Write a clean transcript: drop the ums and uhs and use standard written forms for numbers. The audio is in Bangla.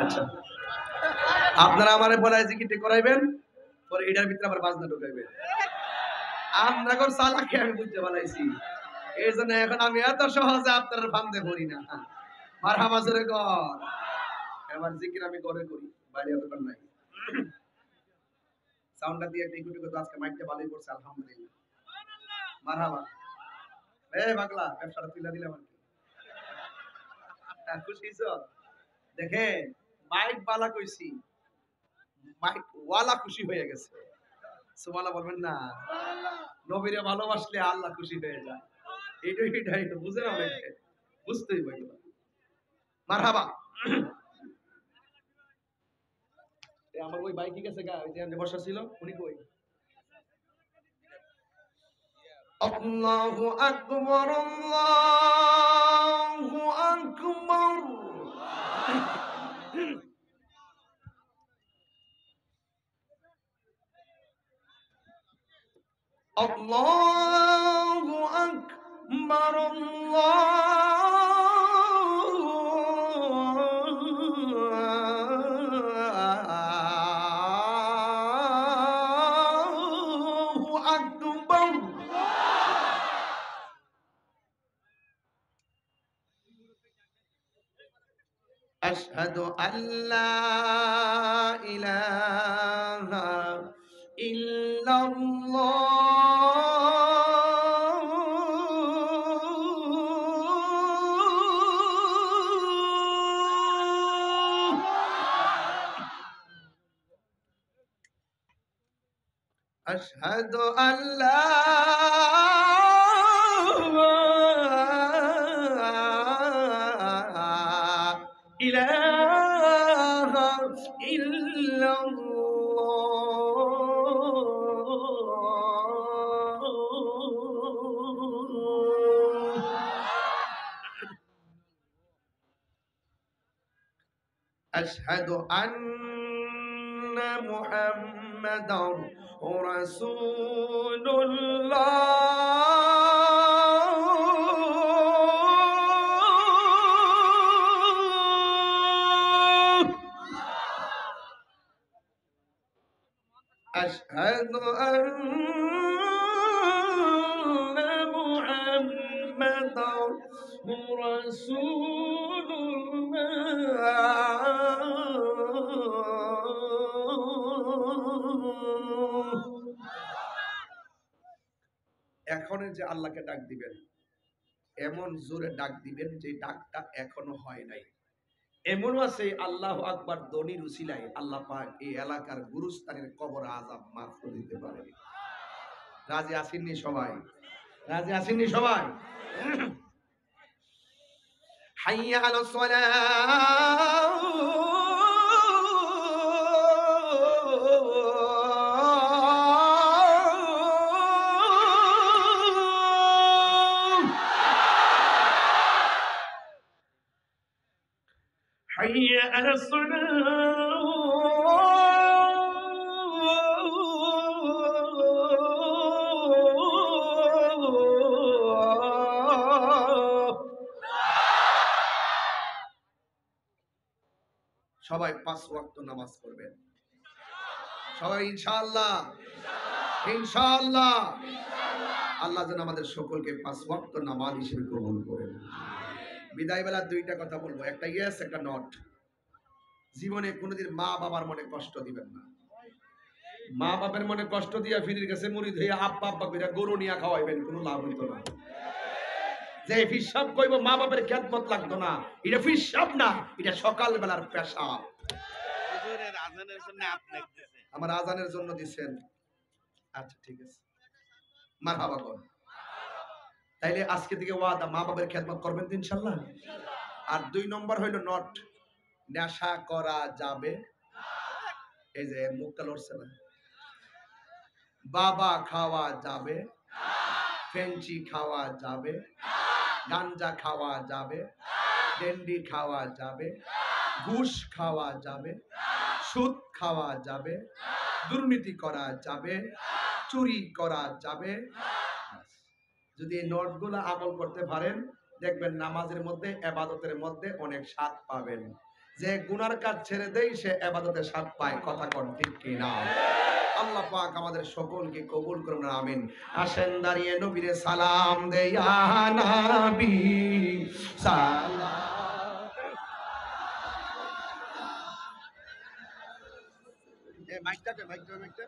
আচ্ছা, আপনারা আমারে বলাই জিকিরটি করাইবেন, পরে এটার ভিতরে আবার বাজনা ঢুকাইবেন। আপনাদের চালাকি আমি বুঝতে পারলাইছি, এই জন্য এখন আমি এত সহজে আপনার ফান্দে পড়ি না। মারহাবা জোরে কর। এবার জিকির আমি করে করি, বাইরে দোকান নাই। সাউন্ডটা দিয়ে একটু একটু করে আজকে মাইকটা ভালোই করছে, আলহামদুলিল্লাহ। মারহাবা। এই পাগলা, ব্যবসাটা তুইলা দিলাম আর কি। খুশি হইছো? দেখেন, মাইক বালা কইছি, মাইক ওয়ালা খুশি হয়ে গেছে। সুবহানাল্লাহ বলবেন না? নবীরে ভালোবাসলে আল্লাহ খুশি হয়ে যায়। এটাই তো বুঝে না অনেকে, বুঝতেই পারি না। মারহাবা। আমার ওই ভাই ঠিক আছে গা, ওই যে বসা ছিল উনি কই? আল্লাহু আকবার, আল্লাহু আকবার। আল্লাহু আকবার, আল্লাহু আকবার। আশহাদু আল্লা ইলাহা ইল্লাল্লাহ। আশহাদু আল্লা ইলাহা ইল্লাল্লাহ। আশহাদু আন্না মুহাম্মাদার রাসূলুল্লাহ। আশহাদু আন্না মুহাম্মাদার রাসূলুল্লাহ। এখন যে আল্লাহকে ডাক দিবেন, এমন জোরে ডাক দিবেন যে ডাকটা এখনো হয় নাই। এমনও আছে আল্লাহু আকবার ধ্বনির উসিলায় আল্লাহ পাক এই এলাকার গুরুস্থানের কবর আযাব মাফ করে দিতে পারে। রাজি আসেননি সবাই? রাজি আসেননি সবাই? হাইয়া আলাস সালাহ। حي على الصلاة. সবাই 5 ওয়াক্ত নামাজ পড়বেন সবাই ইনশাআল্লাহ। ইনশাআল্লাহ আল্লাহ যেন আমাদের সকলকে 5 ওয়াক্ত নামাজ হিসেবে কবুল করেন। বিদায় বেলা দুইটা কথা বলবো, একটা ইয়েস একটা নট। জীবনে কোনোদিন মা বাবার মনে কষ্ট দিবেন না। মা বাবার মনে কষ্ট দিয়া ফিরির কাছে মুড়ি ধুয়ে আব্বা আব্বা কইরা গরু নিয়া খাওয়াইবেন, কোনো লাভ হইতো না। যে ফিসাব কইব মা বাবার খেদমত লাগতো না, এটা ফিসাব না, এটা সকাল বেলার পেশাব। আমার আজানের জন্য দিছেন, আচ্ছা ঠিক আছে, মারহাবা কর। তাইলে আজকে থেকে ওয়াদা, মা বাবার খেদমত করবেন তো ইনশাআল্লাহ। আর 2 নম্বর হইল নট, নেশা করা যাবে। এই যে মুখটা লড়ছে না। বাবা খাওয়া যাবে, ফেঞ্চি খাওয়া যাবে, গাঞ্জা খাওয়া যাবে, ডেন্ডি খাওয়া যাবে, ঘুষ খাওয়া যাবে, সুদ খাওয়া যাবে, দুর্নীতি করা যাবে, চুরি করা যাবে। যদি এই নোটগুলো আমল করতে পারেন, দেখবেন নামাজের মধ্যে, ইবাদতের মধ্যে অনেক স্বাদ পাবেন। যে গুনার কাজ ছেড়ে দেই সে ইবাদতে স্বাদ পায়। কথা কোন ঠিক কি না? আল্লাহ পাক আমাদের সকলকে কবুল করুন, আমিন। আসেন দাঁড়িয়ে নবীরে সালাম দেই, ইয়া নবী সালাম। এ মাইকটা মাইকটা